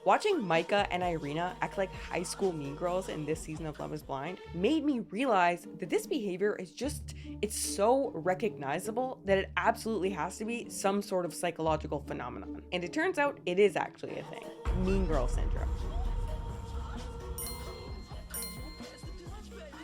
Watching Micah and Irina act like high school mean girls in this season of Love is Blind made me realize that this behavior is it's so recognizable that it absolutely has to be some sort of psychological phenomenon. And it turns out it is actually a thing. Mean girl syndrome.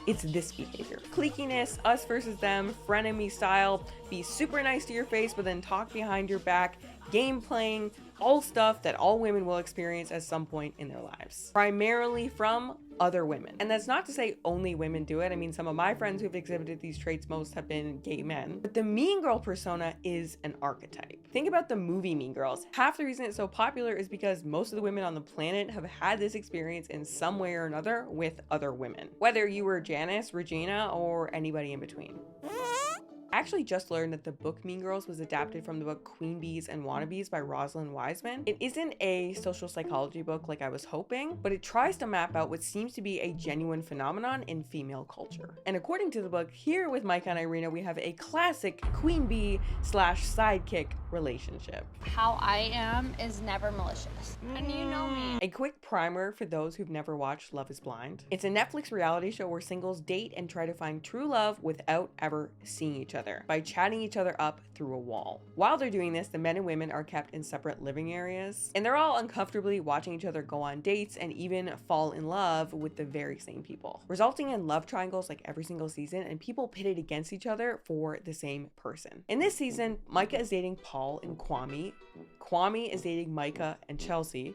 It's this behavior. Cliquiness, us versus them, frenemy style, be super nice to your face but then talk behind your back, game playing, all stuff that all women will experience at some point in their lives. Primarily from other women. And that's not to say only women do it. I mean, some of my friends who've exhibited these traits most have been gay men. But the mean girl persona is an archetype. Think about the movie Mean Girls. Half the reason it's so popular is because most of the women on the planet have had this experience in some way or another with other women. Whether you were Janice, Regina, or anybody in between. I actually just learned that the book Mean Girls was adapted from the book Queen Bees and Wannabes by Rosalind Wiseman. It isn't a social psychology book like I was hoping, but it tries to map out what seems to be a genuine phenomenon in female culture. And according to the book, here with Micah and Irina, we have a classic queen bee / sidekick relationship. How I am is never malicious. And you know me. A quick primer for those who've never watched Love is Blind. It's a Netflix reality show where singles date and try to find true love without ever seeing each other by chatting each other up through a wall. While they're doing this, the men and women are kept in separate living areas, and they're all uncomfortably watching each other go on dates and even fall in love with the very same people, resulting in love triangles like every single season and people pitted against each other for the same person. In this season, Micah is dating Paul and Kwame. Kwame is dating Micah and Chelsea.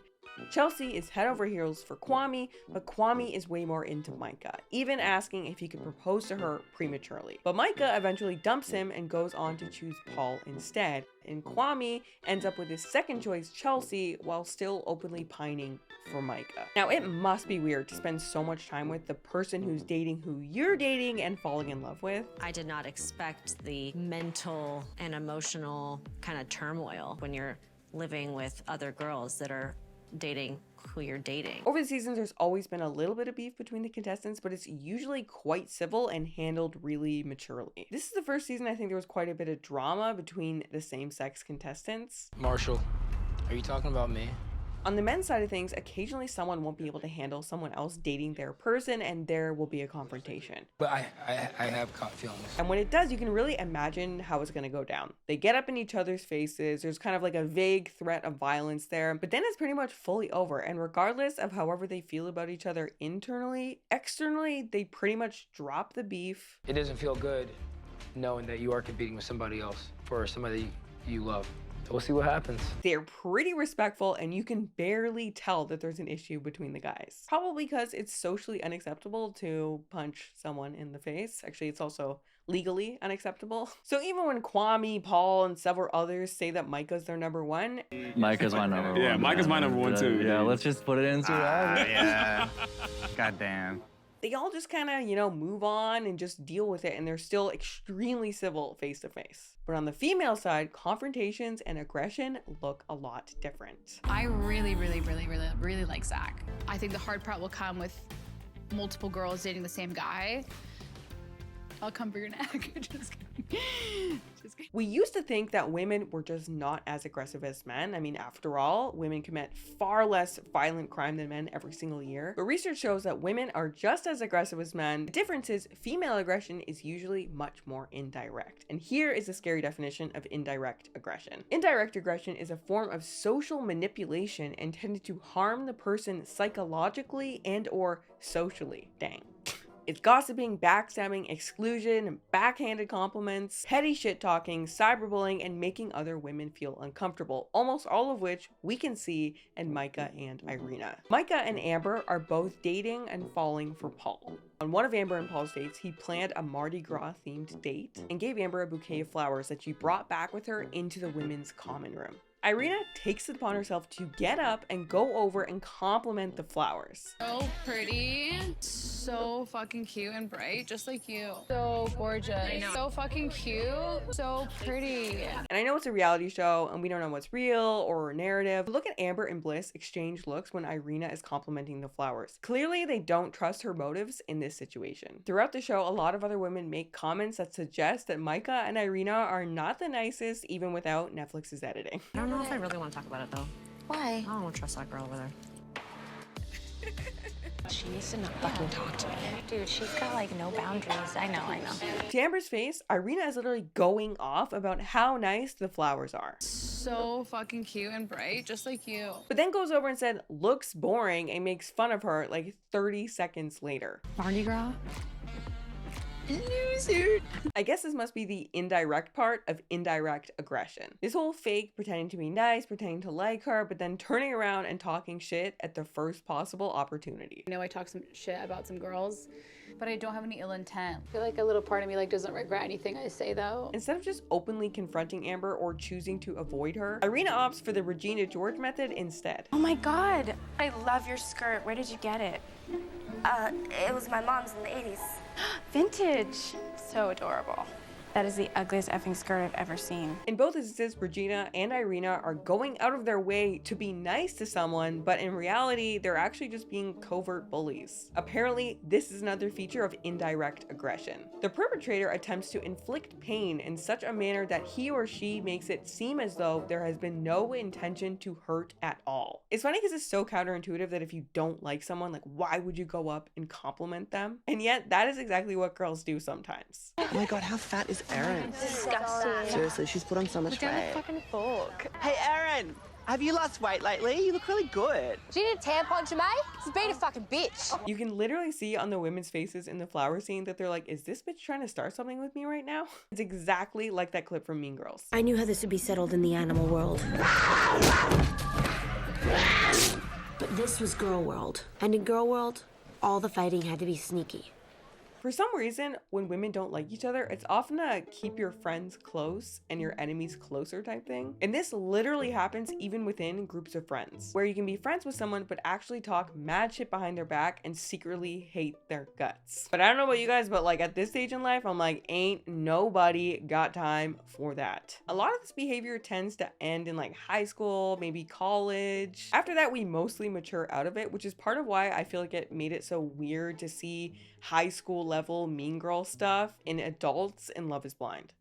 Chelsea is head over heels for Kwame, but Kwame is way more into Micah, even asking if he could propose to her prematurely. But Micah eventually dumps him and goes on to choose Paul instead, and Kwame ends up with his second choice, Chelsea, while still openly pining for Micah. Now, it must be weird to spend so much time with the person who's dating who you're dating and falling in love with. I did not expect the mental and emotional kind of turmoil when you're living with other girls that are dating who you're dating. Over the seasons, there's always been a little bit of beef between the contestants, but it's usually quite civil and handled really maturely. This is the first season I think there was quite a bit of drama between the same-sex contestants. Marshall, are you talking about me? On the men's side of things, occasionally someone won't be able to handle someone else dating their person and there will be a confrontation. But I have caught feelings. And when it does, you can really imagine how it's gonna go down. They get up in each other's faces, there's kind of like a vague threat of violence there, but then it's pretty much fully over. And regardless of however they feel about each other internally, externally, they pretty much drop the beef. It doesn't feel good knowing that you are competing with somebody else for somebody you love. So we'll see what happens. They're pretty respectful and you can barely tell that there's an issue between the guys. Probably because it's socially unacceptable to punch someone in the face. Actually, it's also legally unacceptable. So even when Kwame, Paul, and several others say that Micah's their number one. Micah's my number one. Yeah, Micah's my number one too. Yeah, let's just put it into that. Yeah. Goddamn. They all just kind of, move on and just deal with it, and they're still extremely civil face to face. But on the female side, confrontations and aggression look a lot different. I really like Zach. I think the hard part will come with multiple girls dating the same guy. I'll come for your neck. Just kidding. Just kidding. We used to think that women were just not as aggressive as men. I mean, after all, women commit far less violent crime than men every single year. But research shows that women are just as aggressive as men. The difference is female aggression is usually much more indirect. And here is a scary definition of indirect aggression. Indirect aggression is a form of social manipulation intended to harm the person psychologically and or socially. Dang. It's gossiping, backstabbing, exclusion, backhanded compliments, petty shit-talking, cyberbullying, and making other women feel uncomfortable, almost all of which we can see in Micah and Irina. Micah and Amber are both dating and falling for Paul. On one of Amber and Paul's dates, he planned a Mardi Gras themed date and gave Amber a bouquet of flowers that she brought back with her into the women's common room. Irina takes it upon herself to get up and go over and compliment the flowers. So pretty, so fucking cute and bright, just like you. So gorgeous, so fucking cute, so pretty. And I know it's a reality show and we don't know what's real or narrative. But look at Amber and Bliss exchange looks when Irina is complimenting the flowers. Clearly, they don't trust her motives in this situation. Throughout the show, a lot of other women make comments that suggest that Micah and Irina are not the nicest even without Netflix's editing. I don't know if I really want to talk about it though. Why? I don't want to trust that girl over there. She needs to not fucking talk to me. Dude, she's got like no boundaries. I know. To Amber's face, Irina is literally going off about how nice the flowers are. So fucking cute and bright, just like you. But then goes over and said, looks boring, and makes fun of her like 30 seconds later. Mardi Gras? Loser. I guess this must be the indirect part of indirect aggression. This whole fake pretending to be nice, pretending to like her, but then turning around and talking shit at the first possible opportunity. I know I talk some shit about some girls, but I don't have any ill intent. I feel like a little part of me like doesn't regret anything I say though. Instead of just openly confronting Amber or choosing to avoid her, Irina opts for the Regina George method instead. Oh my god, I love your skirt. Where did you get it? It was my mom's in the 80s. Vintage. So adorable. That is the ugliest effing skirt I've ever seen. In both instances, Regina and Irina are going out of their way to be nice to someone, but in reality, they're actually just being covert bullies. Apparently, this is another feature of indirect aggression. The perpetrator attempts to inflict pain in such a manner that he or she makes it seem as though there has been no intention to hurt at all. It's funny because it's so counterintuitive that if you don't like someone, like, why would you go up and compliment them? And yet, that is exactly what girls do sometimes. Oh my god, how fat is Erin? Disgusting. Seriously, she's put on so much weight. Fucking fork. Hey Erin, have you lost weight lately? You look really good. Do you need a tampon, Jemay? She's being a fucking bitch. You can literally see on the women's faces in the flower scene that they're like, is this bitch trying to start something with me right now? It's exactly like that clip from Mean Girls. I knew how this would be settled in the animal world. But this was girl world. And in girl world, all the fighting had to be sneaky. For some reason, when women don't like each other, it's often a keep your friends close and your enemies closer type thing. And this literally happens even within groups of friends, where you can be friends with someone but actually talk mad shit behind their back and secretly hate their guts. But I don't know about you guys, but like at this stage in life, I'm like, ain't nobody got time for that. A lot of this behavior tends to end in like high school, maybe college. After that, we mostly mature out of it, which is part of why I feel like it made it so weird to see high school level mean girl stuff in adults in Love is Blind.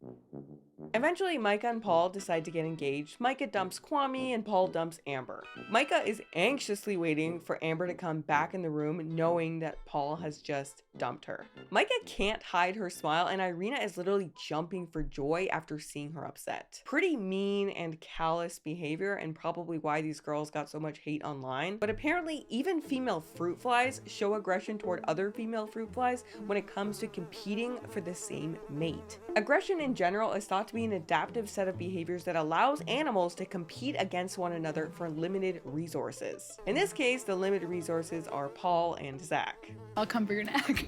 Eventually, Micah and Paul decide to get engaged. Micah dumps Kwame and Paul dumps Amber. Micah is anxiously waiting for Amber to come back in the room, knowing that Paul has just dumped her. Micah can't hide her smile, and Irina is literally jumping for joy after seeing her upset. Pretty mean and callous behavior, and probably why these girls got so much hate online. But apparently, even female fruit flies show aggression toward other female fruit flies when it comes to competing for the same mate. Aggression in general is thought to be an adaptive set of behaviors that allows animals to compete against one another for limited resources. In this case, the limited resources are Paul and Zach. I'll come for your neck.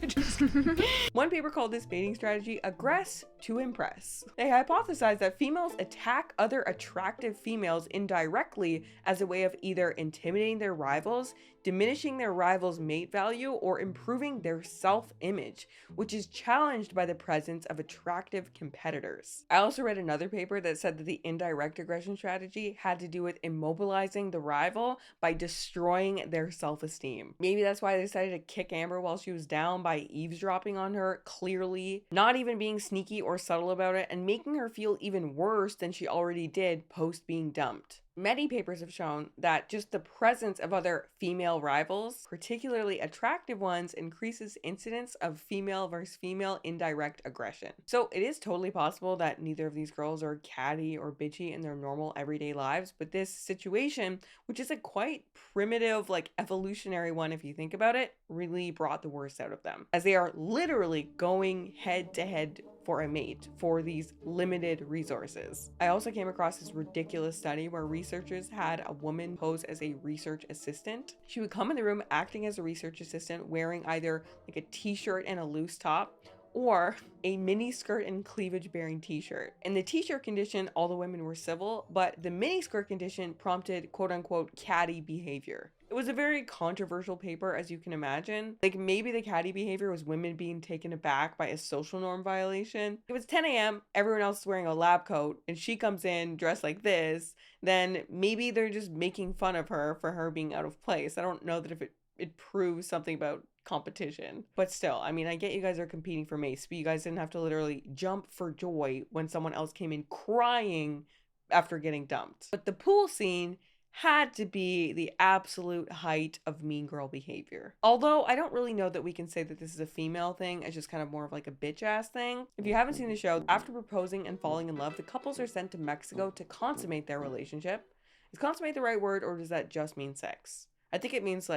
One paper called this mating strategy Aggress to Impress. They hypothesized that females attack other attractive females indirectly as a way of either intimidating their rivals, diminishing their rivals' mate value, or improving their self-image, which is challenged by the presence of attractive competitors. I also read another paper that said that the indirect aggression strategy had to do with immobilizing the rival by destroying their self-esteem. Maybe that's why they decided to kick Amber while she was down by eavesdropping on her, clearly, not even being sneaky or subtle about it, and making her feel even worse than she already did post being dumped. Many papers have shown that just the presence of other female rivals, particularly attractive ones, increases incidence of female versus female indirect aggression. So it is totally possible that neither of these girls are catty or bitchy in their normal everyday lives, but this situation, which is a quite primitive, like evolutionary one if you think about it, really brought the worst out of them, as they are literally going head to head for a mate for these limited resources. I also came across this ridiculous study where researchers had a woman pose as a research assistant. She would come in the room acting as a research assistant, wearing either like a t-shirt and a loose top, or a mini skirt and cleavage bearing t-shirt. In the t-shirt condition, all the women were civil, but the mini skirt condition prompted quote unquote catty behavior. It was a very controversial paper, as you can imagine. Like maybe the catty behavior was women being taken aback by a social norm violation. If it's 10 a.m., everyone else is wearing a lab coat, and she comes in dressed like this, then maybe they're just making fun of her for her being out of place. I don't know that if it proves something about competition. But still, I mean, I get you guys are competing for mace, but you guys didn't have to literally jump for joy when someone else came in crying after getting dumped. But the pool scene had to be the absolute height of mean girl behavior. Although I don't really know that we can say that this is a female thing, it's just kind of more of like a bitch ass thing. If you haven't seen the show, after proposing and falling in love, the couples are sent to Mexico to consummate their relationship. Is consummate the right word, or does that just mean sex? I think it means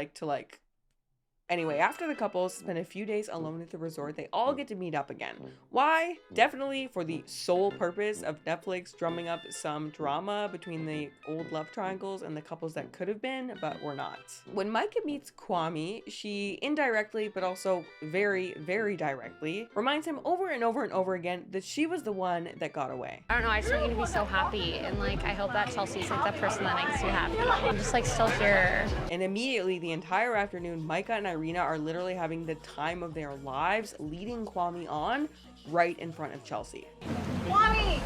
Anyway, after the couples spend a few days alone at the resort, they all get to meet up again. Why? Definitely for the sole purpose of Netflix drumming up some drama between the old love triangles and the couples that could have been, but were not. When Micah meets Kwame, she indirectly, but also very, very directly, reminds him over and over and over again that she was the one that got away. I don't know, I just want you to be so happy, and like I hope that Chelsea's like that person that makes you happy. I'm just like still here. And immediately the entire afternoon, Micah and Irina are literally having the time of their lives, leading Kwame on right in front of Chelsea. Kwame!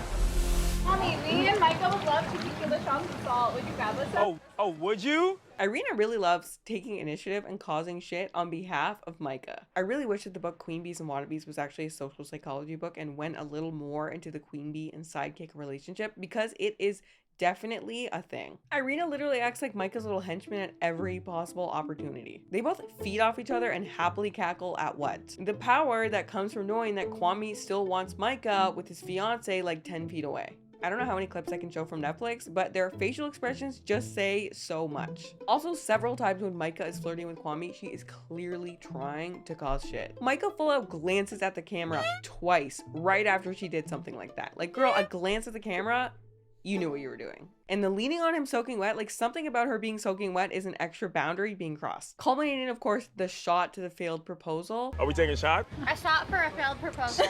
Kwame, me and Micah would love to tequila shots of salt. Would you grab us some? Oh, would you? Irina really loves taking initiative and causing shit on behalf of Micah. I really wish that the book Queen Bees and Wannabes was actually a social psychology book and went a little more into the queen bee and sidekick relationship, because it is definitely a thing. Irina literally acts like Micah's little henchman at every possible opportunity. They both feed off each other and happily cackle at what? The power that comes from knowing that Kwame still wants Micah with his fiance like 10 feet away. I don't know how many clips I can show from Netflix, but their facial expressions just say so much. Also, several times when Micah is flirting with Kwame, she is clearly trying to cause shit. Micah full out glances at the camera twice right after she did something like that. Like, girl, a glance at the camera, you knew what you were doing. And the leaning on him soaking wet, like something about her being soaking wet is an extra boundary being crossed. Culminating, of course, the shot to the failed proposal. Are we taking a shot? A shot for a failed proposal.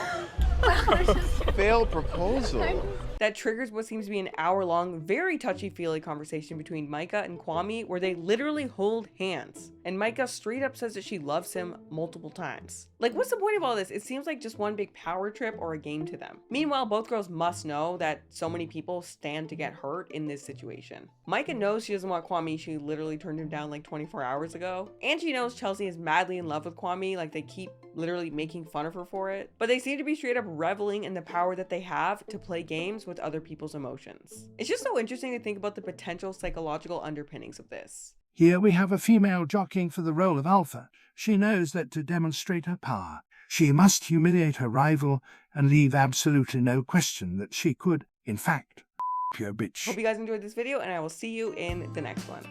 Failed proposal? That triggers what seems to be an hour-long, very touchy-feely conversation between Micah and Kwame, where they literally hold hands. And Micah straight up says that she loves him multiple times. Like, what's the point of all this? It seems like just one big power trip or a game to them. Meanwhile, both girls must know that so many people stand to get hurt in this situation. Micah knows she doesn't want Kwame. She literally turned him down like 24 hours ago. And she knows Chelsea is madly in love with Kwame. Like, they keep literally making fun of her for it. But they seem to be straight up reveling in the power that they have to play games with other people's emotions. It's just so interesting to think about the potential psychological underpinnings of this. Here we have a female jockeying for the role of alpha. She knows that to demonstrate her power, she must humiliate her rival and leave absolutely no question that she could, in fact, pure bitch. Hope you guys enjoyed this video, and I will see you in the next one.